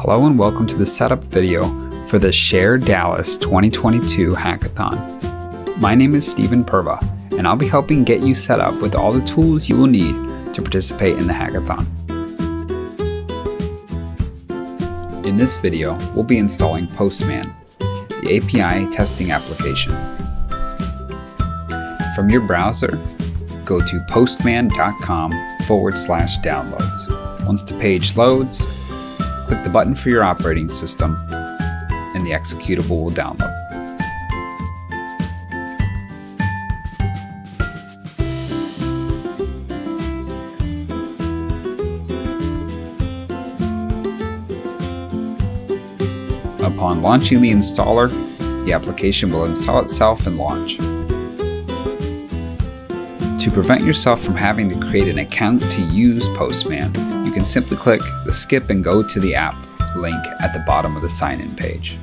Hello and welcome to the setup video for the Share Dallas 2022 Hackathon. My name is Stephen Purva, and I'll be helping get you set up with all the tools you will need to participate in the hackathon. In this video, we'll be installing Postman, the API testing application. From your browser, go to postman.com/downloads. Once the page loads, click the button for your operating system, and the executable will download. Upon launching the installer, the application will install itself and launch. To prevent yourself from having to create an account to use Postman, you can simply click the Skip and Go to the App link at the bottom of the sign-in page.